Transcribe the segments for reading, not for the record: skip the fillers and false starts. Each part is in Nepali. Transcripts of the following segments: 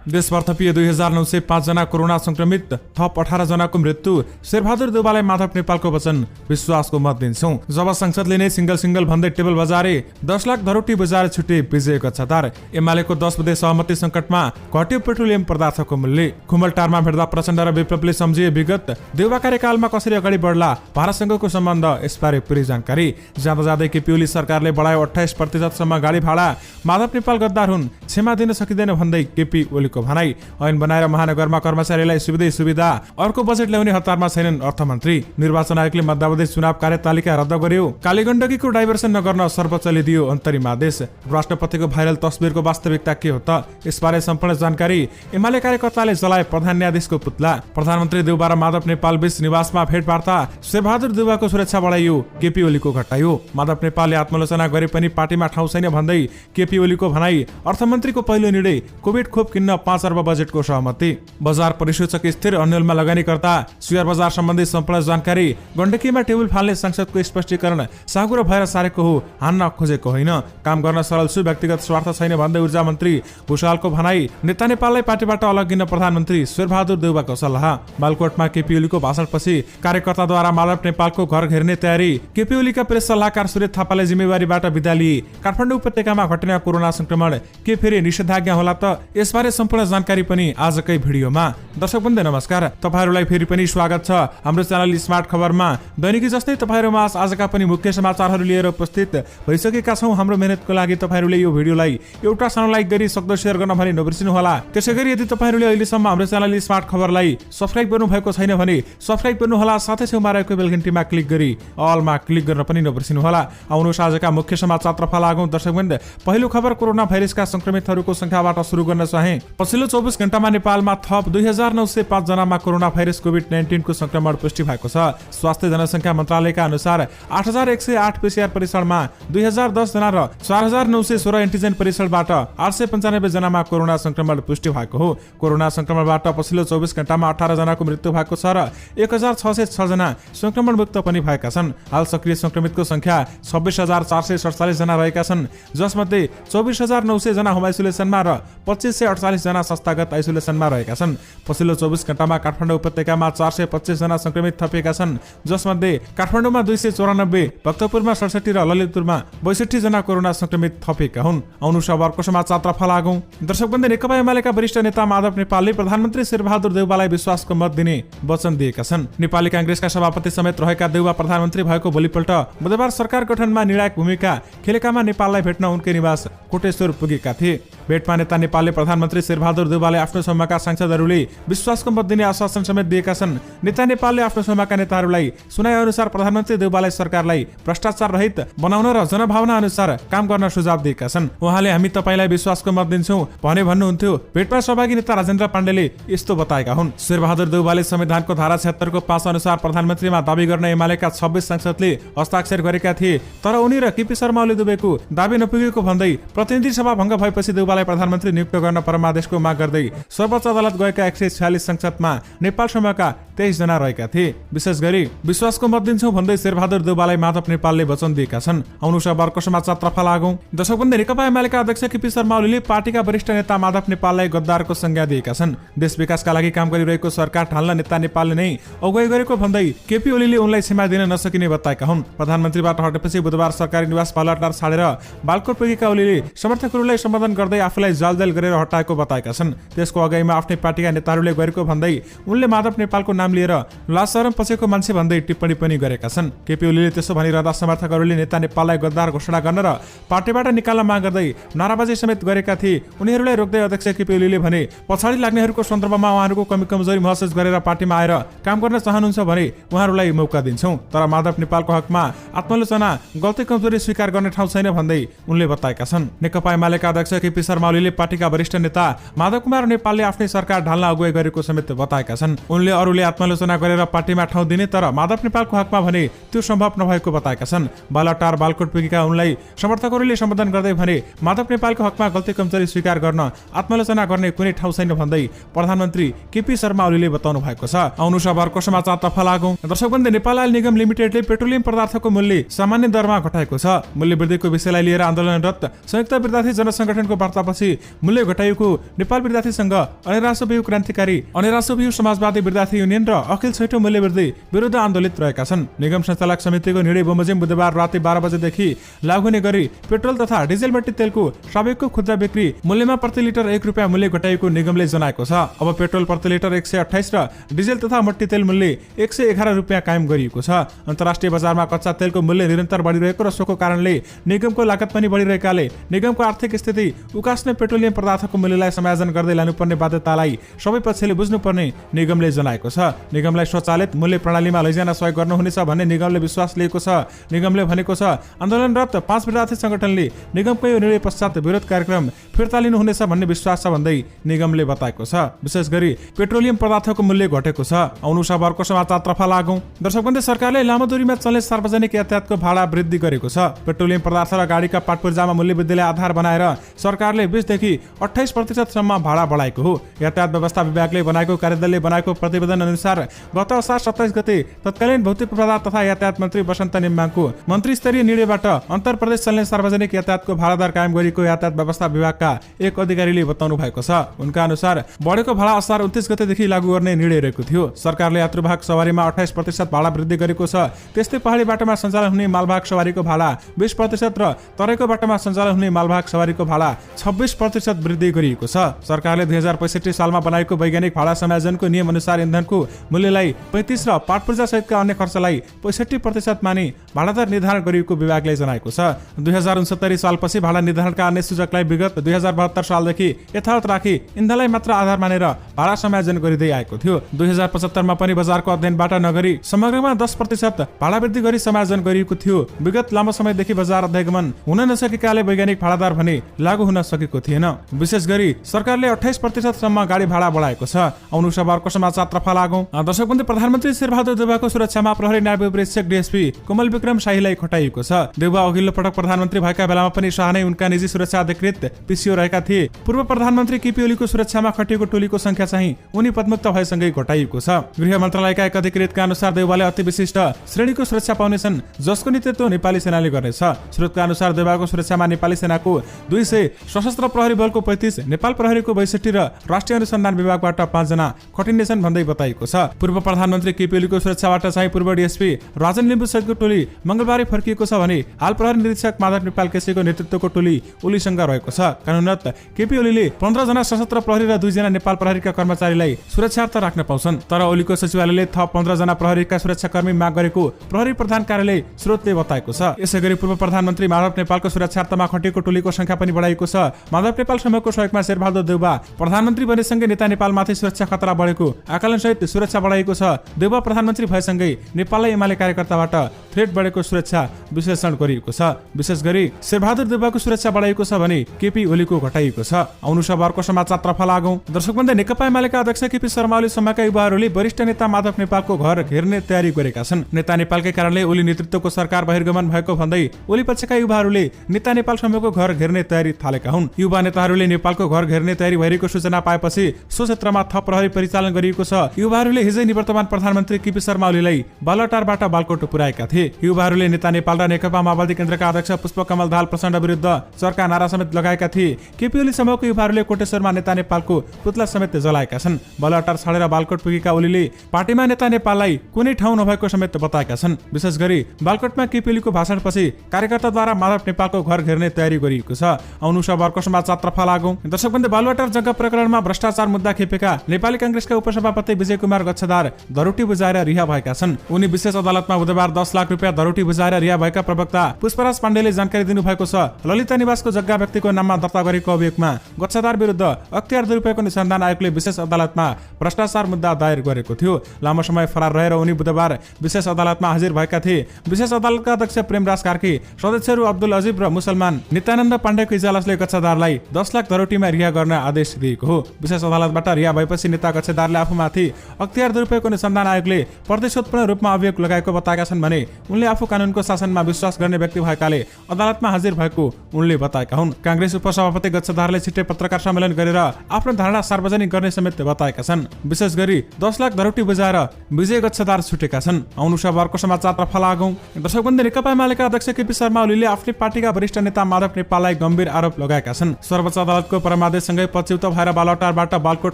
देशभर थपिए 2905 जना कोरोना संक्रमित, थप 18 जनाको मृत्यु। शेरबहादुर देउवालाई माधव नेपालको वचन, विश्वासको मत दिन्छौं। जब संसदले नै सिंगल भन्दै टेबल बजारे, 10 लाख धरोटी बजारे छुटे विजयको छतार। एमालेको 10 बुँदे सहमति संकटमा घट्यो पेट्रोलियम पदार्थको मूल्य। खुमलटारमा भेट्दा प्रचण्ड र विप्लवले सम्झिए विगत, देउवा कार्यकालमा कसरी अगाडि बढ्ला भारतसँगको सम्बन्ध, यसबारे पूरै जानकारी। जाँदा जाँदै केपी ओली सरकारले बढायो 28% सम्म गाडी भाडा, माधव नेपाल गद्दार हुन्, क्षमा दिन सकिँदैन भन्दै केपी ओलीको भनाई। ऐन बनाएर महानगरमा कर्मचारीलाई सुविधा, अर्को बजेट ल्याउने हतारमा छैनन् अर्थमन्त्री। निर्वाचन आयोगले मध्यावधि चुनाव कार्यतालिका रद्द गर्यो। कालीगण्डकीको डाइभर्सन नगर्न सर्वोच्चले दियो अन्तरिम आदेश। राष्ट्रपतिको भाइरल तस्बिरको वास्तविकता के हो त, यसबारे सम्पूर्ण जानकारी। एमाले कार्यकर्ताले जलाए प्रधान न्यायाधीशको पुतला। प्रधानमन्त्री देउवा र माधव नेपाल बीच निवासमा भेटवार्ता। शेरबहादुर देउवाको सुरक्षा बढाइयो, केपी ओलीको घटाइयो। माधव नेपालले आत्मालोचना गरे पनि पार्टीमा ठाउँ छैन भन्दै केपी ओलीको भनाई। अर्थमन्त्रीको पहिलो निर्णय, कोभिड खोप किन्न 5 अर्ब बजेटको सहमति। बजार परिसूचक स्थिर, अन्यलमा लगानीकर्ता। शेयर बजार सम्बन्धी सम्पूर्ण जानकारी। गण्डकीमा टेबल फाल्ने सांसदको स्पष्टीकरण, साँगुरो भएर सारेको हो, हान्न खोजेको होइन। काम गर्न सरल छु, व्यक्तिगत स्वार्थ छैन भन्दै ऊर्जा मन्त्री भूषालको भनाई। नेता नेपाललाई पार्टीबाट अलग गिन्न प्रधानमन्त्री, शेरबहादुर देउवाको सल्लाह। बालकोटमा केपी ओलीको भाषणपछि कार्यकर्ताद्वारा माधव नेपालको घर घेर्ने तयारी। केपी ओलीका प्रेस सल्लाहकार सुरेश थापाले जिम्मेवारीबाट बिदा लिए। काठमाडौँ उपत्यकामा घटने कोरोना संक्रमण, के फेरि निषेधाज्ञा होला त, यसबारे सम्पूर्ण जानकारी पनि आजकै भिडियोमा। दर्शकवृन्द नमस्कार, तपाईहरुलाई फेरि पनि स्वागत छ हाम्रो च्यानल स्मार्ट खबरमा। दैनिकी जस्तै तपाईहरुमा आजका पनि मुख्य समाचारहरू लिएर उपस्थित भइसकेका छौं। हाम्रो मेहनतको लागि तपाईहरुले यो भिडियोलाई एउटा सानो लाइक गरी सक्दो शेयर गर्न भने नबिर्सिनु होला। त्यसैगरी यदि तपाईहरुले अहिलेसम्म हाम्रो च्यानल स्मार्ट खबरलाई सब्स्क्राइब गर्नु भएको छैन भने सब्स्क्राइब गर्नु होला, साथै छेउमा रहेको बेल घण्टीमा क्लिक गरी अलमा क्लिक गर्न पनि नबिर्सिनु होला। आउनुहोस् आजका मुख्य समाचारतर्फ लागौं। दर्शकवृन्द, पहिलो खबर कोरोना भाइरसका संक्रमितहरूको संख्याबाट सुरु गर्न चाहे। पछिल्लो 24 घण्टामा नेपालमा थप 2905 जनामा कोरोना भाइरस कोभिड-19 को संक्रमण पुष्टि भएको छ। स्वास्थ्य जनसंख्या मन्त्रालयका अनुसार 8108 पीसीआर परीक्षणमा 2010 जना र 4916 एन्टिजेन परीक्षणबाट 895 जनामा कोरोना संक्रमण पुष्टि भएको हो। कोरोना संक्रमणबाट पछिल्लो 24 घण्टामा 18 जनाको मृत्यु भएको छ र 1606 जना संक्रमण मुक्त पनि भएका छन्। हाल सक्रिय संक्रमितको संख्या 26447 जना रहेका छन्, जसमध्ये 24900 जना होम आइसोलेसनमा र 2548 जना संस्थागत आइसोलेसनमा रहेका छन्। पछिल्लो 24 घण्टामा काठमाडौँ उपत्यकामा 425 जना संक्रमित थपिएका छन्, जसमध्ये काठमाडौँमा 294, भक्तपुरमा 67 र ललितपुरमा 62 जना कोरोना संक्रमित थपिएका हुन्। आउनुहोस् अब अर्को समाचारतर्फ लागौं। दर्शकवृन्द, नेकपा एमालेका वरिष्ठ नेता माधव नेपालले प्रधानमन्त्री शेरबहादुर देउवालाई विश्वासको मत दिने वचन दिएका छन्। नेपाली कांग्रेसका सभापति समेत रहेका देउवा प्रधानमन्त्री भएको भोलिपल्ट बुधबार सरकार गठनमा निर्णायक भूमिका खेलेकामा नेपाललाई भेट्न उनकै निवास कोटेश्वर पुगेका थिए। भेटमा नेता नेपालले प्रधानमन्त्री शेरबहादुर देउवाले आफ्नो समूहका सांसदहरूले विश्वासको मत दिने आश्वासन समेत दिएका छन्। नेता नेपालले आफ्नो समूहका नेताहरूलाई सुनाए अनुसार प्रधानमन्त्री देउवालाई सरकारलाई भ्रष्टाचार रहित बनाउन र जनभावना अनुसार काम गर्न सुझाव दिएका छन्। उहाँले हामी तपाईलाई विश्वासको मत दिन्छौं भने भन्नुहुन्थ्यो। भेटमा सहभागी नेता राजेन्द्र पाण्डेले यस्तो बताएका हुन्। शेरबहादुर देउवाले संविधानको धारा 76 को 5 अनुसार प्रधानमन्त्रीमा दाबी गर्न एमालेका 26 सांसदले हस्ताक्षर गरेका थिए, तर उनी र केपी शर्मा ओली दुबैको दाबी नपुगेको भन्दै प्रतिनिधि सभा भंग भएपछि देउवालाई प्रधानमन्त्री नियुक्त गर्न परमादेशको माग गर्दै सर्वोच्च अदालत गएका 146 संसदमा नेपाल समूहका 23 जना रहेका थिए। विशेष गरी विश्वासको मत दिन्छौं भन्दै शेरबहादुर देउवालाई माधव नेपालले वचन दिएका छन्। आउनुहोस् अब अर्को समाचारतर्फ लागौं। दर्शकवृन्द, नेकपा एमालेका अध्यक्ष केपी शर्मा ओलीले पार्टीका वरिष्ठ नेता माधव नेपाललाई गद्दारको संज्ञा दिएका छन्। देश विकासका लागि काम गरिरहेको सरकार ढाल्न नेता नेपालले नै अगुवाई गरेको भन्दै केपी ओलीले उनलाई क्षमा दिन नसकिने बताएका हुन्। प्रधानमन्त्रीबाट हटेपछि बुधबार सरकारी निवास बालुवाटार छाडेर बालकोट पुगेका ओलीले समर्थकहरूलाई सम्बोधन गर्दै आफूलाई जालजाल गरेर हटाएको बताएका छन्। त्यसको अगाइमा आफ्नै पार्टीका नेताहरूले गरेको भन्दै उनले माधव नेपालको नाम लिएर लासरम पछेको मान्छे भन्दै टिप्पणी पनि गरेका छन्। केपी ओलीले त्यसो भनिरहँदा समर्थकहरूले नेता नेपाललाई गद्दार घोषणा गर्न र पार्टीबाट निकाल्न माग गर्दै नाराबाजी समेत गरेका थिए। उनीहरूलाई रोक्दै अध्यक्ष केपी ओलीले भने पछाडि लाग्नेहरूको सन्दर्भमा उहाँहरूको कमी कमजोरी महसुस गरेर पार्टीमा आएर काम गर्न चाहनुहुन्छ भने उहाँहरूलाई मौका दिन्छौं, तर माधव नेपालको हकमा आत्मालोचना, गल्ती कमजोरी स्वीकार गर्ने ठाउँ छैन भन्दै उनले बताएका छन्। नेकपा एमालेका अध्यक्ष केपी शर्मा ओलीले पार्टीका वरिष्ठ नेता माधव कुमार नेपालले आफ्नै सरकार ढाल्न अगुवाई गरेको समेत बताएका छन्। उनले अरूले आत्मालोचना गरेर पार्टीमा ठाउँ दिने तर माधव नेपालको हकमा भने त्यो सम्भव नभएको बताएका छन्। बालुवाटार बालकोट पुगेका उनलाई समर्थकहरूले सम्बोधन गर्दै भने माधव नेपालको हकमा गल्ती कमजोरी स्वीकार गर्न, आत्मालोचना गर्ने कुनै ठाउँ छैन भन्दै प्रधानमन्त्री केपी शर्मा ओलीले बताउनु भएको छ। आउनुहोस् अब अर्को समाचारतर्फ लागौं। दर्शकवृन्द, नेपाल आयल निगम लिमिटेडले पेट्रोलियम पदार्थको मूल्य सामान्य दरमा घटाएको छ। मूल्य वृद्धिको विषयलाई लिएर आन्दोलनरत संयुक्त विद्यार्थी जनसंगठनको वार्ता बढाएपछि मूल्य घटाइएको नेपाल विद्यार्थी संघ, अनेरासो बियु क्रान्तिकारी, अनेरासो बियु समाजवादी विद्यार्थी युनियन र अखिल छैटौं मूल्य वृद्धि विरुद्ध आन्दोलित रहेका छन्। निगम सञ्चालक समितिको निर्णय बमोजिम बुधबार राति 12 बजेदेखि लागू हुने गरी पेट्रोल तथा डिजेल मट्टी तेलको स्वाभाविकको खुद्रा बिक्री मूल्यमा प्रति लिटर 1 रुपियाँ मूल्य घटाइएको निगमले जनाएको छ। अब पेट्रोल प्रति लिटर 128 र डिजेल तथा मट्टी तेल मूल्य 111 रुपियाँ कायम गरिएको छ। अन्तर्राष्ट्रिय बजारमा कच्चा तेलको मूल्य निरन्तर बढिरहेको र सोको कारणले निगमको लागत पनि बढिरहेकाले निगमको आर्थिक स्थिति उकास्ने पेट्रोलियम पदार्थको मूल्यलाई समायोजन गर्दै लानुपर्ने बाध्यतालाई सबै पक्षले बुझ्नुपर्ने निगमले जनाएको छ। निगमलाई स्वचालित मूल्य प्रणालीमा लैजान सहयोग गर्नुहुनेछ भन्ने निगमले विश्वास लिएको छ। निगमले भनेको छ आन्दोलनरत 5 विद्यार्थी संगठनले निगमको यो निर्णय पश्चात विरोध कार्यक्रम फिर्ता लिनुहुनेछ भन्ने विश्वास छ भन्दै निगमले बताएको छ। विशेष गरी पेट्रोलियम पदार्थको मूल्य घटेको छ। आउनु खबरको समाचारतर्फ लागौं। दर्शकवृन्द, सरकारले लामो दूरीमा चल्ने सार्वजनिक यातायातको भाडा वृद्धि गरेको छ। पेट्रोलियम पदार्थ र गाडीका पाटपुर्जामा मूल्य वृद्धिलाई आधार बनाएर सरकारले 20 देखि 28% सम्म भाडा बढाएको हो। यातायात व्यवस्था विभागले बनाएको कार्यदलले बनाएको प्रतिवेदन अनुसार गत असार 27 गते तत्कालीन भौतिक पूर्वाधार तथा यातायात मन्त्री वसन्त नेम्बाङको मन्त्री स्तरीय निर्णयबाट अन्तर प्रदेश चल्ने सार्वजनिक यातायातको भाडा दर कायम गरेको यातायात व्यवस्था विभागका एक अधिकारीले बताउनु भएको छ। उनका अनुसार बढेको भाडा असार 29 गतेदेखि लागू गर्ने निर्णय रहेको थियो। सरकारले यात्रुवाहक सवारीमा 28% भाडा वृद्धि गरेको छ। त्यस्तै पहाडी बाटोमा सञ्चालन हुने मालवाहक सवारीको भाडा 20% र तराईको बाटोमा सञ्चालन हुने मालवाहक सवारीको भाडा 26% वृद्धि गरिएको छ। सरकारले 2065 सालमा बनाएको वैज्ञानिक भाडा समायोजनको नियम अनुसार इन्धनको मूल्यलाई 35 र पाटपुर्जा सहितका अन्य खर्चलाई 65% मानि भाडा दर निर्धारण गरिएको विभागले जनाएको छ। 2069 सालपछि भाडा निर्धारणका अन्य सूचकलाई विगत 2072 सालदेखि यथावत राखी इन्धनलाई मात्र आधार मानेर भाडा समायोजन गरिँदै आएको थियो। 2075 मा पनि बजारको अध्ययनबाट नगरी समग्रमा 10% भाडा वृद्धि गरी समायोजन गरिएको थियो। विगत लामो समयदेखि बजार अध्ययन हुन नसकेकाले वैज्ञानिक भाडा दर भने लागू हुन सकेको थिएन। विशेष गरी सरकारले 28% सम्म गाडी भाडा बढाएको छ। आउनु खबरको समाचारतर्फ लागौं। दर्शकवृन्द, प्रधानमन्त्री शेरबहादुर देउवाको सुरक्षामा प्रहरी नायब उपरीक्षक डीएसपी कमल विक्रम शाहीलाई खटाइएको छ। देउवा अघिल्लो पटक प्रधानमन्त्री भएका बेलामा पनि शाह नै उनका निजी सुरक्षा अधिकृत पीसीओ रहेका थिए। पूर्व प्रधानमन्त्री केपी ओलीको सुरक्षामा खटिएको टोलीको संख्या चाहिँ उनी पदमुक्त भएसँगै घटाइएको छ। गृह मन्त्रालयका एक अधिकृतका अनुसार देउवाले अति विशिष्ट श्रेणीको सुरक्षा पाउनेछन्, जसको नेतृत्व नेपाली सेनाले गर्नेछ। स्रोतका अनुसार देउवाको सुरक्षामा नेपाली सेनाको 200, सशस्त्र प्रहरी बलको 35, नेपाल प्रहरीको 62 र राष्ट्रिय अनुसन्धान विभागबाट 5 जना खटिनेछन् भन्दै बताइएको छ। पूर्व प्रधानमन्त्री केपी ओलीको सुरक्षाबाट चाहिँ पूर्व डीएसपी राजन लिम्बू सहितको टोली मंगलबार फर्किएको छ भने हाल प्रहरी निरीक्षक माधव नेपाल केसीको नेतृत्वको टोली ओलीसँग रहेको छ। कानुनत केपी ओलीले 15 जना सशस्त्र प्रहरी र 2 जना नेपाल प्रहरीका कर्मचारीलाई सुरक्षार्थ राख्न पाउँछन्। तर ओलीको सचिवालयले थप 15 जना प्रहरीका सुरक्षाकर्मी माग गरेको प्रहरी प्रधान कार्यालय स्रोतले बताएको छ। यसैगरी पूर्व प्रधानमन्त्री माधव नेपालको सुरक्षार्थमा खटिएको टोलीको संख्या पनि बढाइएको छ। माधव नेपाल समूहको सहयोगमा शेरबहादुर देउवा प्रधानमन्त्री बनेसँगै नेता नेपालमाथि सुरक्षा खतरा बढेको आकलनसहित सुरक्षा बढाइएको छ। देउवा प्रधानमन्त्री भएसँगै नेपाललाई एमाले कार्यकर्ताबाट थ्रेट बढेको सुरक्षा विश्लेषण गरिएको छ। विशेष गरी शेरबहादुर देउवाको सुरक्षा बढाइएको छ भने केपी ओलीको घटाइएको छ। आउनु खबरको समाचारतर्फ लागौं। दर्शकवृन्द, नेकपा एमालेका अध्यक्ष केपी शर्मा ओली समूहका युवाहरूले वरिष्ठ नेता माधव नेपालको घर घेर्ने तयारी गरेका छन्। नेता नेपालकै कारणले ओली नेतृत्वको सरकार बहिर्गमन भएको भन्दै ओली पक्षका युवाहरूले नेता नेपाल समूहको घर घेर्ने तयारी थालेका हुन्। युवा नेताहरूले नेपालको घर घेर्ने तयारी भइरहेको सूचना पाएपछि सो क्षेत्रमा थप प्रहरी परिचालन गरिएको छ। युवाहरूले हिजै निवर्तमान प्रधानमन्त्री केपी शर्मा ओलीलाई बालटारबाट बालकोट पुर्याएका थिए। युवाहरूले नेता नेपाल र नेकपा माओवादी केन्द्रका अध्यक्ष पुष्पकमल दाहाल प्रचण्ड विरुद्ध चर्का नारा समेत लगाएका थिए। केपी ओली समूहको युवाहरूले कोटेश्वरमा नेता नेपालको पुतला समेत जलाएका छन्। बालटार छाडेर बालकोट पुगेका ओलीले पार्टीमा नेता नेपाललाई कुनै ठाउँ नभएको समेत बताएका छन्। विशेष गरी बालकोटमा केपी ओलीको भाषणपछि कार्यकर्ताद्वारा माधव नेपालको घर घेर्ने तयारी गरिएको छ। आउनु खबरको समाचारतर्फ लागौं। दर्शकवृन्द, बालुवाटार जग्गा प्रकरणमा भ्रष्टाचार मुद्दा खेपेका नेपाली कांग्रेसका उपसभापति विजय कुमार गच्छदार धरोटी बुझाएर रिहा भएका छन्। उनी विशेष अदालतमा बुधबार 10 लाख रुपियाँ धरोटी बुझाएर रिहा भएका प्रवक्ता पुष्पराज पाण्डेले जानकारी दिनुभएको छ। ललिता निवासको जग्गा व्यक्तिको नाममा दर्ता गरेको अभियोगमा गच्छदार विरुद्ध अख्तियार दुरुपयोगको अनुसन्धान आयोगले विशेष अदालतमा भ्रष्टाचार मुद्दा दायर गरेको थियो। लामो समय फरार रहेर उनी बुधबार विशेष अदालतमा हाजिर भएका थिए। विशेष अदालतका अध्यक्ष प्रेमराज कार्की, सदस्यहरू अब्दुल अजिब र मुसलमान नित्यानन्द पाण्डेको इजलासले गच्छदारलाई 10 लाख धरोटीमा रिहा गर्न आदेश दिएको हो। विशेष अदालतबाट रिहा भएपछि नेता गच्छदारले आफूमाथि अख्तियार दुरुपयोगको अनुसन्धान आयोगले प्रदेशोत्पन्न रूपमा अभियोग लगाएको बताएका छन् भने उनले आफू कानुनको शासनमा विश्वास गर्ने व्यक्ति भएकाले अदालतमा हाजिर भएको उनले बताएका हुन्। कांग्रेस उपसभापति गच्छदारले छिट्टै पत्रकार सम्मेलन गरेर आफ्नो धारणा सार्वजनिक गर्ने समेत बताएका छन्। विशेष गरी 10 लाख धरोटी बुझाएर विजय गच्छदार छुटेका छन्। आउनु खबरको समाचारतर्फ लागौं। दर्शकवृन्द, नेकपा एमालेका अध्यक्ष केपी शर्मा ओलीले आफ्नै पार्टीका वरिष्ठ नेता माधव नेपाललाई गम्भीर आरोप लगाएका गरेका छन्। सर्वोच्च अदालतको परमादेशसँगै पछ्यौता भएर बालुवाटारबाट बालकोट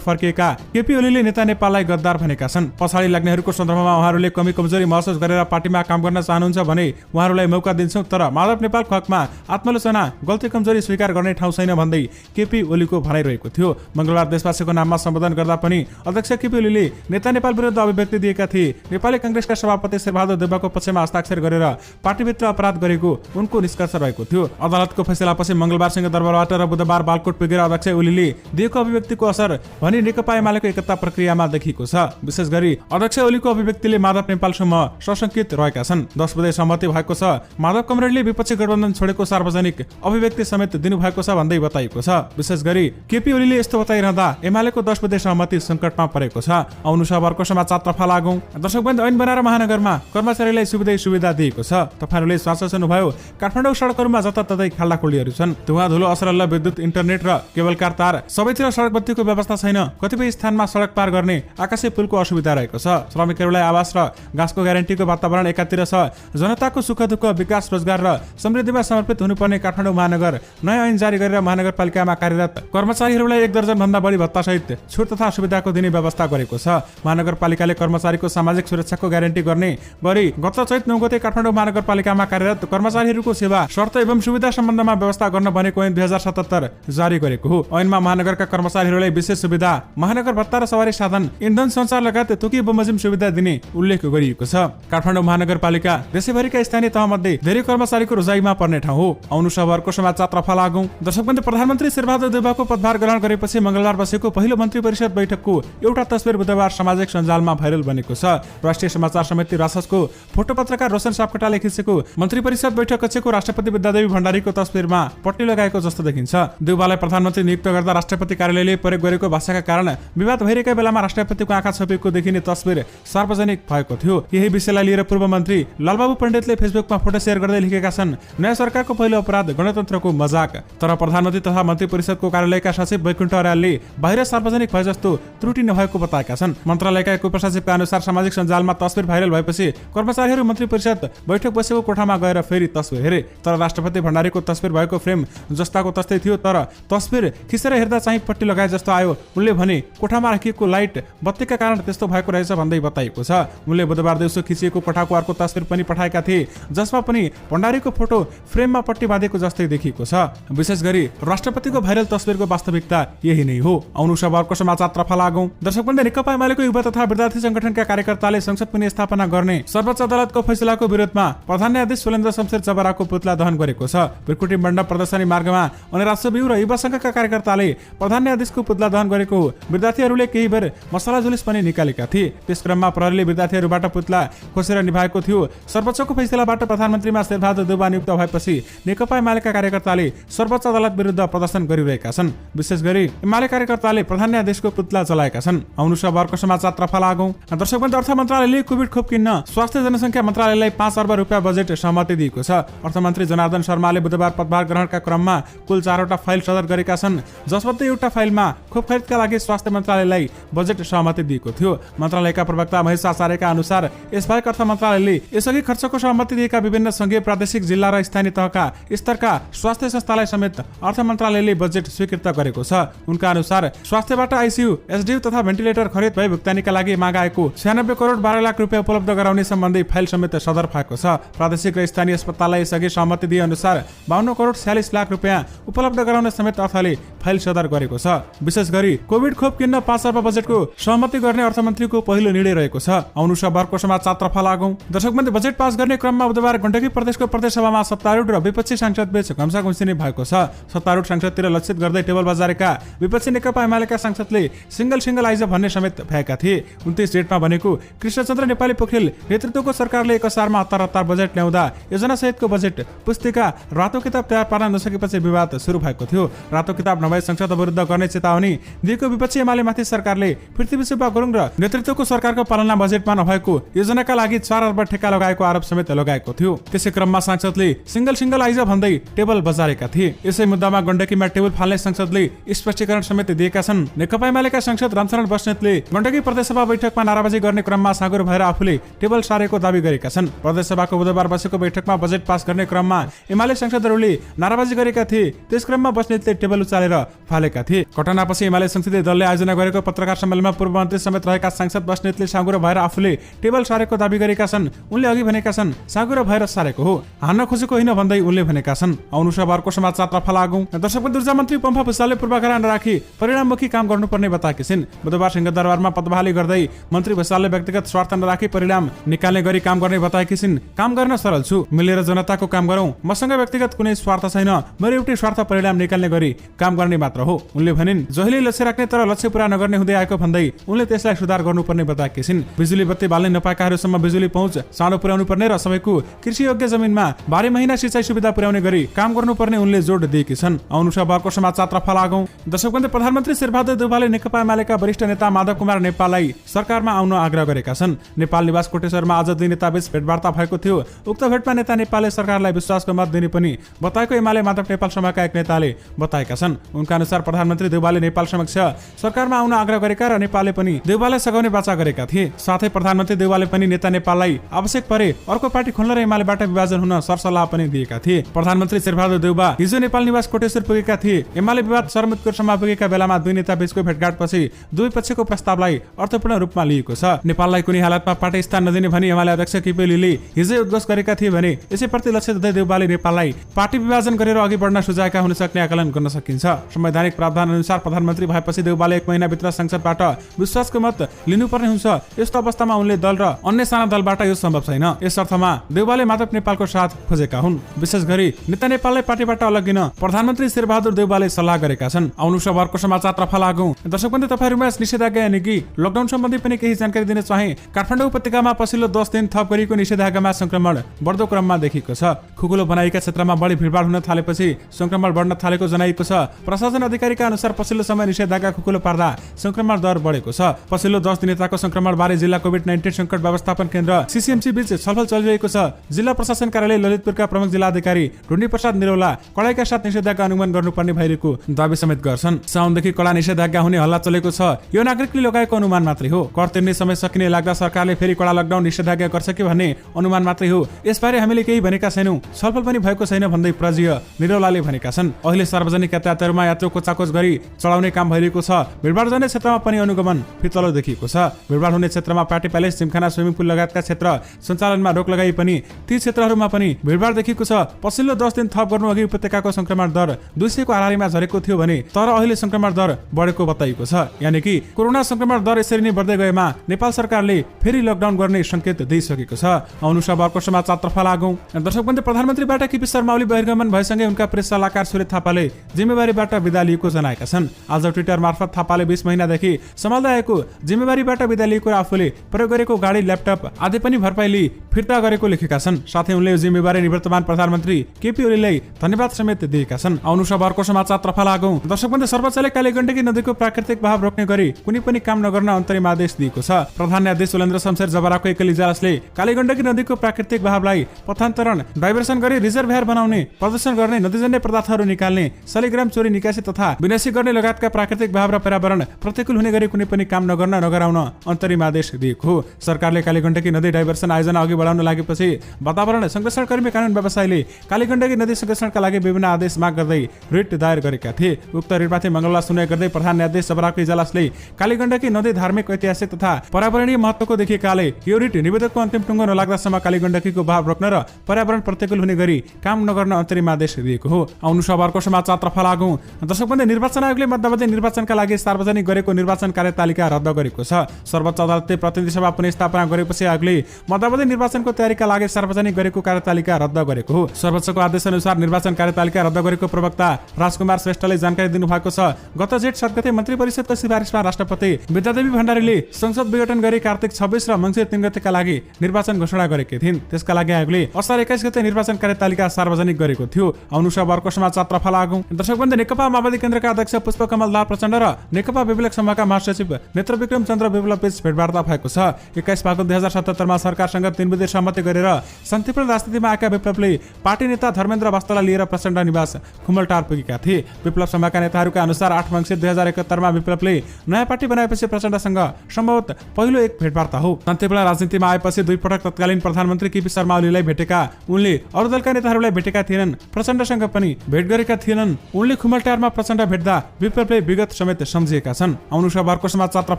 फर्किएका केपी ओलीले नेता नेपाललाई गद्दार भनेका छन्। पछाडि लाग्नेहरूको सन्दर्भमा उहाँहरूले कमी कमजोरी महसुस गरेर पार्टीमा काम गर्न चाहनुहुन्छ भने उहाँहरूलाई मौका दिन्छौं, तर माधव नेपालको हकमा आत्मालोचना, गल्ती कमजोरी स्वीकार गर्ने ठाउँ छैन भन्दै केपी ओलीको भनाइरहेको थियो। मंगलबार देशवासीको नाममा सम्बोधन गर्दा पनि अध्यक्ष केपी ओलीले नेता नेपाल विरुद्ध अभिव्यक्ति दिएका थिए। नेपाली कांग्रेसका सभापति शेरबहादुर देउवाको पक्षमा हस्ताक्षर गरेर पार्टीभित्र अपराध गरेको उनको निष्कर्ष रहेको थियो। अदालतको फैसलापछि मंगलबारसँग दरबारबाट र बुधबार बालकोट पुगेर अध्यक्ष ओलीले दिएको अभिव्यक्तिको असर भनी नेकपा एमालेको एकता प्रक्रियामा देखिएको छ। विशेष गरी अध्यक्ष ओलीको अभिव्यक्तिले माधव नेपालसम्म सशंकित रहेका छन्। 10 बुँदे सहमति भएको छ। माधव कमरेडले विपक्षी गठबन्धन छोडेको सार्वजनिक अभिव्यक्ति समेत दिनुभएको छ भन्दै बताइएको छ। विशेष गरी केपी ओलीले यस्तो बताइरहँदा एमालेको 10 बुँदे सहमति संकटमा परेको छ। आउनु छ अर्को समाचारतर्फ लागौं। दर्शकवृन्द, ऐन बनाएर महानगरमा कर्मचारीलाई सुविधा दिएको छ। तपाईहरुले स्वास्थ्य सुन्नुभयो, काठमाडौँ सडकहरुमा जताततै खाल्डाखुल्डीहरू छन्। धुवा धुलो, असरल्ल विद्युत, इन्टरनेट र केबलकार तार, सबैतिर सडक बत्तीको व्यवस्था छैन। कतिपय स्थानमा सडक पार गर्ने आकाशे पुलको असुविधा रहेको छ। श्रमिकहरूलाई आवास र घाँसको ग्यारेन्टीको वातावरण एकातिर छ। जनताको सुख दुःख, विकास, रोजगार र समृद्धिमा समर्पित हुनुपर्ने काठमाडौँ महानगर नयाँ ऐन जारी गरेर महानगरपालिकामा कार्यरत कर्मचारीहरूलाई 1 दर्जन भन्दा बढी भत्ता सहित छुट तथा सुविधाको दिने व्यवस्था गरेको छ। महानगरपालिकाले कर्मचारीको सामाजिक सुरक्षाको ग्यारेन्टी गर्ने गरी गत चैत 9 गते काठमाडौँ महानगरपालिकामा कार्यरत कर्मचारीहरूको सेवा, शर्त एवं सुविधा सम्बन्धमा व्यवस्था गर्न बनेको ऐन 2077 जारी गरेको हो। ऐनमा महानगरका कर्मचारीहरूलाई विशेष सुविधा, महानगर भत्ता र सवारी साधन, इन्धन सञ्चार लगायत तोकी बमोजिम सुविधा दिने उल्लेख गरिएको छ। काठमाडौँ महानगरपालिका देशैभरिका स्थानीय तहमध्ये धेरै कर्मचारीको रोजाइमा पर्ने ठाउँ हो। आउनु सहरको समाचारतर्फ लागौं। दर्शकवृन्द, प्रधानमन्त्री शेरबहादुर देउवाको पदभार ग्रहण गरेपछि मंगलबार बसेको पहिलो मन्त्री परिषद बैठकको एउटा तस्बिर बुधबार सामाजिक सञ्जालमा भाइरल बनेको छ। राष्ट्रिय समाचार समिति राससको फोटो पत्रकार रोशन सापकोटाले खिचेको मन्त्री परिषद बैठक कक्षको राष्ट्रपति विद्यादेवी भण्डारीको तस्बिरमा पट्टी लगाएको जस्तो देखिन्छ। देउवालाई प्रधानमन्त्री नियुक्त गर्दा राष्ट्रपति कार्यालयले प्रयोग गरेको भाषाका कारण विवाद भइरहेका बेलामा राष्ट्रपतिको आँखा छोपेको देखिने तस्बिर सार्वजनिक भएको थियो। यही विषयलाई लिएर पूर्व मन्त्री लालबाबु पण्डितले फेसबुकमा फोटो शेयर गर्दै लेखेका छन्, नयाँ सरकारको पहिलो अपराध गणतन्त्रको मजाक। तर प्रधानमन्त्री तथा मन्त्री परिषदको कार्यालयका सचिव वैकुण्ठ अर्यालले बाहिर सार्वजनिक भए जस्तो त्रुटि नभएको बताएका छन्। मन्त्रालयका एक उपसचिवका अनुसार सामाजिक सञ्जालमा तस्बिर भाइरल भएपछि कर्मचारीहरू मन्त्री परिषद बैठक बसेको कोठामा गएर फेरि तस्बिर हेरे। तर राष्ट्रपति भण्डारीको तस्बिर भएको फ्रेम जस्ताको तस्तै थियो, तर तस्बिर खिचेर हेर्दा चाहिँ पट्टी लगाए जस्तो आयो। उनले भने कोठामा राखिएको लाइट बत्तीका कारण त्यस्तो भएको रहेछ भन्दै बताइएको छ। उनले बुधबार दिउँसो खिचिएको कोठाको अर्को तस्बिर पनि पठाएका थिए, जसमा पनि भण्डारीको फोटो फ्रेममा पट्टी बाँधेको जस्तै देखिएको छ। विशेष गरी राष्ट्रपतिको भाइरल तस्बिरको वास्तविकता यही नै हो। आउनु अर्को समाचारतर्फ लागौं। दर्शकवृन्द, नेकपा एमालेको युवा तथा विद्यार्थी संगठनका कार्यकर्ताले संसद पुनर्स्थापना गर्ने सर्वोच्च अदालतको फैसलाको विरोधमा प्रधान न्यायाधीश सुलेन्द्र शमशेर जबराको पुतला दहन गरेको छ। बिर्कुटी मण्डप प्रदर्शनी मार्गमा अनिराश्य बिउ र युवा संघका कार्यकर्ताले प्रधान न्यायाधीशको पुतला दहन गरेको हो। विद्यार्थीहरूले केही बेर मसला जुलुस पनि निकालेका थिए। त्यस क्रममा प्रहरीले विद्यार्थीहरूबाट पुतला खोसेर निभाएको थियो। सर्वोच्चको फैसलाबाट प्रधानमन्त्रीमा शेरबहादुर देउवा नियुक्त भएपछि नेकपा एमालेका कार्यकर्ताले सर्वोच्च अदालत विरुद्ध प्रदर्शन गरिरहेका छन्। विशेष गरी एमाले कार्यकर्ताले प्रधान न्यायाधीशको पुतला जलाएका छन्। आउनु अर्को समाचारतर्फ लागौं। दर्शकवृन्द, अर्थ मन्त्रालयले कोभिड खोप किन्न स्वास्थ्य जनसङ्ख्या मन्त्रालयलाई 5 अर्ब रुपियाँ बजेट सहमति दिएको छ। अर्थमन्त्री जनार्दन शर्माले बुधबार पदभार ग्रहणका क्रममा कुल 4वटा फाइल सदर गरेका छन्, जसमध्ये एउटा फाइलमा खोप खरिदका लागि स्वास्थ्य मन्त्रालयलाई बजेट सहमति दिएको थियो। मन्त्रालयका प्रवक्ता महेश आचार्यका अनुसार यसबाहेक अर्थ मन्त्रालयले यसअघि खर्चको सहमति दिएका विभिन्न संघीय, प्रादेशिक, जिल्ला र स्थानीय तहका स्तरका स्वास्थ्य संस्थालाई समेत अर्थ मन्त्रालयले बजेट स्वीकृत गरेको छ। उनका अनुसार स्वास्थ्यबाट आइसियु, एसडियु तथा भेन्टिलेटर खरिद भए भुक्तानीका लागि माग आएको 96 करोड 12 लाख रुपियाँ उपलब्ध गराउने सम्बन्धी फाइल समेत सदर भएको छ। प्रादेशिक र स्थानीय अस्पताललाई यसअघि सहमति दिए अनुसार 52 करोड 46 लाख रुपियाँ उपलब्ध गराउने समेत अर्थले फाइल सदर गरेको छ। विशेष गरी कोभिड खोप किन्न 5 अर्ब बजेटको सहमति गर्ने अर्थमन्त्रीको पहिलो निर्णय रहेको छ। आउनु अर्को समाचारतर्फ लागौं। दर्शकवृन्द, बजेट पास गर्ने क्रममा बुधबार गण्डकी प्रदेशको प्रदेश सभामा सत्तारूढ र विपक्षी सांसद बीच घम्साघुम्सी भएको छ। सत्तारूढ सांसदतिर लक्षित गर्दै टेबल बजारेका विपक्षी नेकपा एमालेका सांसदले सिंगल आइज भन्ने समेत भएका थिए। 29 डेटमा भनेको कृष्णचन्द्र नेपाली पोखरेल नेतृत्वको सरकारले एक असारमा हतार बजेट ल्याउँदा योजना सहितको बजेट पुस्तिका रातो किताब तयार पार्न नसकेपछि विवाद सुरु भएको थियो। रातो किताब नभए संसद विरुद्ध गर्ने चेतावनी दिएको विपक्षी एमालेमाथि सरकारले पृथ्वी सुब्बा गुरुङ र नेतृत्वको सरकारको पालना बजेटमा नभएको योजनाका लागि 4 अर्ब ठेक्का लगाएको आरोप समेत लगाएको थियो। त्यसै क्रममा सांसदले सिंगल आइज भन्दै टेबल बजारेका थिए। यसै मुद्दामा गण्डकीमा टेबल फाल्ने सांसदले स्पष्टीकरण समेत दिएका छन्। नेकपा एमालेका सांसद रामचरण बस्नेतले गण्डकी प्रदेशसभा बैठकमा नाराबाजी गर्ने क्रममा साँगुरो भएर आफूले टेबल सारेको दावी गरेका छन्। प्रदेशसभाको बुधबार बसेको बैठकमा बजेट पास गर्ने क्रममा एमाले सांसदहरूले नाराबाजी गरेका थिए। त्यस क्रममा बस्नेतले टेबल उचालेर फालेका थिए। घटनापछि एमाले संसदीय दलले आयोजना गरेको पत्रकार सम्मेलनमा पूर्व मन्त्री समेत रहेका सांसद बस्नेतले साँगुरो भएर आफूले टेबल सारेको दाबी गरेका छन्। उनले अघि भनेका छन् साँगुरो भएर सारेको हो, हान्न खोजेको होइन भन्दै उनले भनेका छन्। आउनु अर्को समाचारतर्फ लागौं। दर्शकबन्धु, ऊर्जा मन्त्री पम्फा भुसालले पूर्वाग्रह नराखी परिणाममुखी काम गर्नुपर्ने बताएकी छिन्। बुधबार सिंहदरबारमा पदबहाली गर्दै मन्त्री भुसालले व्यक्तिगत स्वार्थ नराखी परिणाम निकाल्ने गरी काम गर्ने बताएकी छिन्। काम गर्न सरल छु, मिलेर जनताको काम गरौं, मसँग व्यक्तिगत कुनै स्वार्थ छैन, मेरो एउटै स्वार्थ परिणाम निकाल्ने गरी काम गर्ने मात्र हो उनले भनिन्। जहिले लक्ष्य राख्ने तर लक्ष्य पूरा नगर्ने हुँदै आएको भन्दै उनले त्यसलाई सुधार गर्नुपर्ने बताएकी छिन्। बिजुली बत्ती बाल्ने नपाएकाहरूसम्म बिजुली पहुँच चाँडो पुर्याउनु पर्ने र सबैको कृषि योग्य जमिनमा 12 महिना सिँचाइ सुविधा पुर्याउने गरी काम गर्नुपर्ने उनले जोड दिएकी छन्। आउनु अर्को समाचारतर्फ लागौं। दर्शकबन्धु, प्रधानमन्त्री शेरबहादुर देउवाले नेकपा एमालेका वरिष्ठ नेता माधव कुमार नेपाललाई सरकारमा आउन आग्रह गरेका छन्। नेपाल निवास कोटेश्वरमा आज दुई नेताबीच भेटवार्ता भएको थियो। उक्त भेटमा नेता नेपालले सरकारलाई विश्वासको मत दिने पनि बताएको एमाले माधव नेपाल समूहका एक नेताले बताएका छन्। उनका अनुसार प्रधानमन्त्री देउवाले नेपाल समक्ष सरकारमा आउन आग्रह गरेका र नेपालले पनि देउवालाई सघाउने वाचा गरेका थिए। साथै प्रधानमन्त्री देउवाले पनि नेता नेपाललाई आवश्यक परे अर्को पार्टी खोल्न र एमालेबाट विभाजन हुन सरसल्लाह पनि दिएका थिए। प्रधानमन्त्री शेरबहादुर देउवा हिजो नेपाल निवास कोटेश्वर पुगेका थिए। एमाले विवाद चरमोत्कर्षमा पुगेका बेलामा दुई नेता बीचको भेटघाटपछि दुवै पक्षको प्रस्तावलाई अर्थपूर्ण रूपमा लिएको छ। नेपाललाई कुनै हालतमा पार्टी स्थान नदिने भनी एमाले अध्यक्ष केपी ओलीले हिजै उद्घोष गरेका थिए भने यसैप्रति लक्ष्य दिँदै देउवाले नेपाललाई पार्टी विभाजन गरेर अघि बढ्न सुझाएका हुन सक्ने आकलन गर्न सकिन्छ। संवैधानिक प्रावधान अनुसार प्रधानमन्त्री भएपछि देउवाले 1 महिनाभित्र संसदबाट विश्वासको मत लिनुपर्ने हुन्छ। यस्तो अवस्थामा उनले दल र अन्य साना दलबाट यो सम्भव छैन। यस अर्थमा देउवाले माधव नेपालको साथ खोजेका हुन्। विशेष गरी नेता नेपाललाई पार्टीबाट अलगिन प्रधानमन्त्री शेरबहादुर देउवाले सल्लाह गरेका छन्। आउनु अर्को समाचारतर्फ लागौं। दर्शकबन्धु, तपाईँहरूमा निषेधाज्ञा यानि कि लकडाउन सम्बन्धी पनि केही जानकारी दिन चाहे। काठमाडौँ उपत्यकामा पछिल्लो 10 दिन थप गरिएको निषेधाज्ञामा संक्रमण बढ्दो क्रममा देखिएको छ। खुकुलो बनाएका क्षेत्रमा बढी भिडभाड हुन थालेपछि संक्रमण बढ्न थालेको जनाइएको छ। प्रशासन अधिकारीका अनुसार पछिल्लो समय निषेधाज्ञा खुकुलो पार्दा संक्रमण दर बढेको छ। पछिल्लो 10 दिन यताको संक्रमण बारे जिल्ला कोभिड-19 संकट व्यवस्थापन केन्द्र सीसीएमसी बीच छलफल चलिरहेको छ। जिल्ला प्रशासन कार्यालय ललितपुरका प्रमुख जिल्लाधिकारी ढुण्डी प्रसाद निरौला कडाइका साथ निषेधाज्ञा अनुगमन गर्नुपर्ने भइरहेको दावी समेत गर्छन्। साउनदेखि कड़ा निषेधाज्ञा हुने हल्ला चलेको छ। यो नागरिकले लगाएको अनुमान मात्रै हो। कर तिर्ने समय सकिने लाग्दा सरकारले फेरि कड़ा लकडाउन निषेधाज्ञा गर्छ कि भन्ने अनुमान मात्रै हो। यसबारे हामीले केही भनेका छैनौं, छलफल पनि भएको छैन भन्दै प्रजीय निरौलाले भनेका छन्। अहिले सार्वजनिक यातायातहरूमा यात्रु कोचाकोच गरी चलाउने काम भइरहेको छ। भिडभाड जाने क्षेत्रमा पनि अनुगमन फितलो देखिएको छ। भिडभाड हुने क्षेत्रमा party palace, gymkhana, swimming pool लगायतका क्षेत्र सञ्चालनमा रोक लगाई पनि ती क्षेत्रहरूमा पनि भिडभाड देखिएको छ। पछिल्लो 10 दिन थप गर्नु अघि उपत्यकाको संक्रमण दर 200 को आरारीमा झरेको थियो भने तर अहिले संक्रमण दर बढेको बताइएको छ। यानि कि कोरोना संक्रमण दर यसरी नै बढ्दै गएमा नेपाल सरकारले फेरि लकडाउन गर्ने संकेत दिइसकेको छ। आउनु अर्को समाचारतर्फ लागौं। दर्शकबन्धु, प्रधानमन्त्रीबाट केपी शर्मा ओली बहिर्गमन भएसँगै उनका प्रेस सल्लाहकार सूर्य थापाले जिम्मेवारीबाट बिदा लिएको जनाएका छन्। आज ट्विटर मार्फत थापाले 20 महिनादेखि सम्हाल्दै आएको जिम्मेवारीबाट बिदा लिएको र आफूले प्रयोग गरेको गाडी, ल्यापटप आदि पनि भरपाई लिई फिर्ता गरेको लेखेका छन्। साथै उनले यो जिम्मेवारी निवर्तमान प्रधानमन्त्री केपी ओलीलाई धन्यवाद समेत दिएका छन्। आउनु अर्को समाचारतर्फ लागौं। दर्शकबन्धु, सर्वोच्चले कालीगण्डकी नदीको प्राकृतिक बहाव रोक्ने गरी कुनै पनि काम नगर्न अन्तरिम आदेश दिएको छ। प्रधान न्यायाधीश सुलेन्द्र शमशेर जबराको एकल इजलासले कालीगण्डकी नदीको प्राकृतिक बहावलाई पथान्तरण, डाइभर्सन गरी रिजर्भयर बनाउने, प्रदूषण गर्ने, नदीजन्य पदार्थहरू निकाल्ने, शालिग्राम चोरी निकासी तथा विनाशी गर्ने लगायतका प्राकृतिक बहाव र पर्यावरण प्रतिकूल हुने गरी कुनै पनि काम नगराउन अन्तरिम आदेश दिएको हो। सरकारले कालीगण्डकी नदी डाइभर्सन आयोजना अघि बढाउन लागेपछि वातावरण संरक्षणकर्मी कानून व्यवसायीले कालीगण्डकी नदी संरक्षणका लागि विभिन्न आदेश माग गर्दै रिट दायर गरेका थिए। उक्त रिटमाथि मंगलबार सुनवाई गर्दै प्रधान न्यायाधीश जबराको इजलासले कालीगण्डकी नदी धार्मिक, ऐतिहासिक तथा पर्यावरणीय महत्वको देखिएकाले यो रिट निवेदकको अन्तिम टुङ्गो नलाग्दासम्म कालीगण्डकीको बहाव रोक्न र पर्यावरण प्रतिकूल हुने गरी काम नगर्न अन्तरिम आदेश दिएको हो। आउनु अर्को समाचारतर्फ लागौं। दर्शकबन्धु, निर्वाचन आयोगले मध्यावधि निर्वाचनका लागि सार्वजनिक गरेको निर्वाचन कार्यतालिका रद्द गरेको छ। सर्वोच्च अदालतले प्रतिनिधि सभा पुनर्स्थापना गरेपछि आयोगले मध्यावधि निर्वाचनको तयारीका लागि सार्वजनिक गरेको कार्यतालिका रद्द गरेको हो। सर्वोच्चको आदेश अनुसार निर्वाचन कार्यतालिका रद्द गरेको प्रवक्ता राजकुमार श्रेष्ठले जानकारी दिनुभएको छ। गत जेठ 7 गते मन्त्री परिषदको सिफारिसमा राष्ट्रपति विद्यादेवी भण्डारीले संसद विघटन गरी कार्तिक 26 र मङ्सिर 3 गतेका लागि निर्वाचन घोषणा गरेकी थिइन्। त्यसका लागि आयोगले असार 21 गते निर्वाचन कार्यतालिका सार्वजनिक गरेको थियो। आउनु अर्को समाचारतर्फ लागौं। दर्शकबन्धु, नेकपा माओवादी केन्द्रका अध्यक्ष पुष्पकमल दाहाल प्रचण्ड र नेकपा विप्लव समूहका महासचिव नेत्रविक्रम चन्द्र विप्लव बीच भेटवार्ता भएको छ। 21 फागुन 2077 मा सरकारसँग 3 बुँदे सहमति गरेर शान्तिपूर्ण राजनीतिमा आएका विप्लवले पार्टी नेता धर्मेन्द्र वास्तोलाई लिएर प्रचण्ड निवास खुमलटार पुगेका थिए। विप्लव समूहका नेताहरूका अनुसार 8 मङ्सिर 2071 मा विप्लवले नयाँ पार्टी बनाएपछि प्रचण्डसँग सम्भवतः पहिलो एक भेटवार्ता हो। शान्तिपूर्ण राजनीतिमा आएपछि 2 पटक तत्कालीन प्रधानमन्त्री केपी शर्मा ओलीलाई भेटेका उनले अरू दलका नेताहरूलाई भेटेका थिएनन्। प्रचण्डसँग पनि भेट गरेका थिएनन्। उनले खुमलटारमा प्रचण्ड भेट्दा विप्लवले विगत समेत सम्झिएका छन्। आउनु खबरको समाचारतर्फ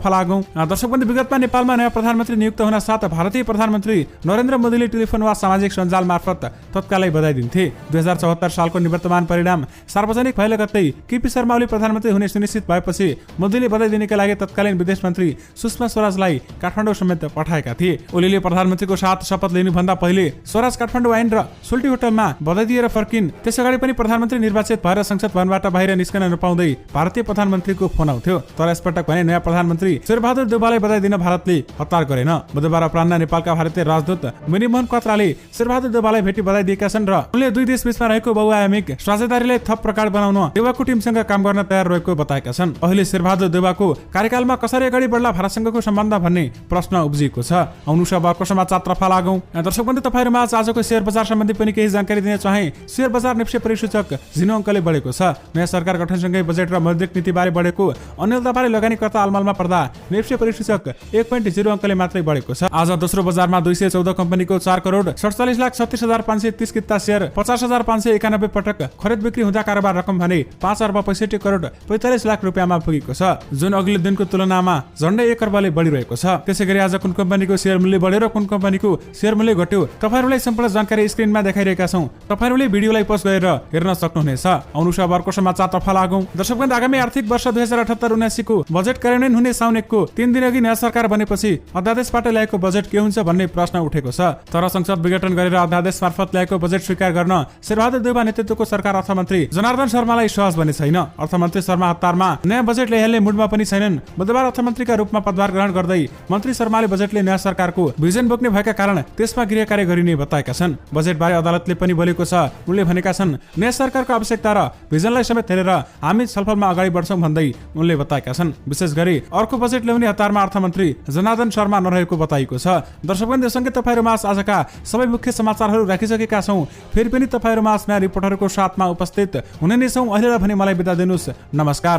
लागौं। दर्शकबन्धु, विगतमा नेपालमा नयाँ प्रधानमन्त्री नियुक्त हुन साथ भारतीय प्रधानमन्त्री नरेन्द्र मोदीले टेलिफोन वा सामाजिक सञ्जाल मार्फत तत्कालै बधाई दिन्थे। 2074 सालको निवर्तमान परिणाम सार्वजनिक भए लगत्तै केपी शर्मा ओली प्रधानमन्त्री हुने सुनिश्चित भएपछि मोदीले बधाई दिनका लागि तत्कालीन विदेश मन्त्री सुषमा स्वराजलाई काठमाडौँ समेत पठाएका थिए। ओलीले प्रधानमन्त्रीको साथ शपथ लिनुभन्दा पहिले स्वराज काठमाडौँ आइन् र सोल्टी होटलमा बधाई दिएर फर्किन्। त्यसअगाडि पनि प्रधानमन्त्री निर्वाचित भएर संसद भवनबाट बाहिर निस्कन नपाउँदै भारतीय प्रधानमन्त्रीको फोन आउँथ्यो। तर यसपटक भने नयाँ प्रधानमन्त्री शेरबहादुर देउवालाई बधाई दिन भारतले हतार गरेन। बुधबार अपराह्न नेपालका भारतीय राजदूत मुनिमोहन कत्राले शेरबहादुर देउवालाई भेटी बधाई दिएका छन् र उनले दुई देशबीचमा रहेको बहुआयामिक साझेदारीलाई थप प्रगाढ बनाउन देउवाको टिमसँग काम गर्न तयार रहेको बताएका छन्। अहिले शेरबहादुर देउवाको कार्यकालमा कसरी अगाडि बढ्ला भारतसँगको सम्बन्ध भन्ने प्रश्न उब्जिएको छ। आउनु खबरको समाचारतर्फ लागौं। दर्शकबन्धु, तपाईहरुमा आजको शेयर बजार सम्बन्धी पनि केही जानकारी दिन चाहे। शेयर बजार निफ्टी परिसूचक झिनो अङ्कले बढेको छ। नयाँ सरकार गठनसँगै बजेट र मौद्रिक नीतिबारे बढेको अन्यलताबारे लगानीकर्ता अलमलमा पर्दा निफ्टी परिसूचक 1.0 अङ्कले मात्रै बढेको छ। आज दोस्रो बजारमा 214 कम्पनीको 4,47,36,530 किता शेयर 50,591 पटक खरिद बिक्री हुँदा कारोबार रकम भने 5,65,45,00,000 रुपियाँमा पुगेको छ, जुन अघिल्लो दिनको तुलनामा झन्डै 1 अर्बले बढिरहेको छ। त्यसैगरी आज कुन कम्पनीको शेयर मूल्य बढ्यो र कुन कम्पनीको शेयर मूल्य घट्यो तपाईहरुलाई सम्पूर्ण जानकारी स्क्रिनमा देखाइरहेका छौं। तपाईहरुले भिडियोलाई पज गरेर हेर्न सक्नुहुनेछ। आउनु खबरको समाचारतर्फ लागौं। दर्शकबन्धु, आगामी आर्थिक वर्ष 2078-79 को बजेट कार्यान्वयन हुने साउन 1 को 3 दिन अघि नयाँ सरकार बनेपछि अध्यादेशबाट ल्याएको बजेट के हुन्छ भन्ने प्रश्न उठेको छ। तर संसद विघटन गरेर अध्यादेश मार्फत ल्याएको बजेट स्वीकार गर्न शेरबहादुर देउवा नेतृत्वको सरकार अर्थमन्त्री जनार्दन शर्मालाई सहज बने छैन। अर्थमन्त्री शर्मा हतारमा नयाँ बजेट ल्याइहाल्ने मुडमा पनि छैनन्। बुधबार अर्थमन्त्रीका रूपमा पदभार ग्रहण गर्दै मन्त्री शर्माले बजेटले नयाँ सरकारको भिजन बोक्ने भएका कारण त्यसमा गृह कार्य गरिने बताएका छन्। बजेट बारे अदालतले पनि बोलेको छ। उनले भनेका छन्, नयाँ सरकारको आवश्यकता र भिजनलाई समेत हेरेर हामी छलफलमा अगाडि बढ्छौं भन्दै उनले बताएका छन्। विशेष गरी अर्को बजेट ल्याउने हतारमा अर्थमन्त्री जनार्दन शर्मा नरहेको बताइएको छ। दर्शकबन्धु, सँगै तपाईहरुमा आजका सबै मुख्य समाचारहरू राखिसकेका छौं। फेरि पनि तपाईहरुमा नयाँ रिपोर्टरको साथमा उपस्थित हुने नै छौं। अहिले भने मलाई बिदा दिनुस्। नमस्कार।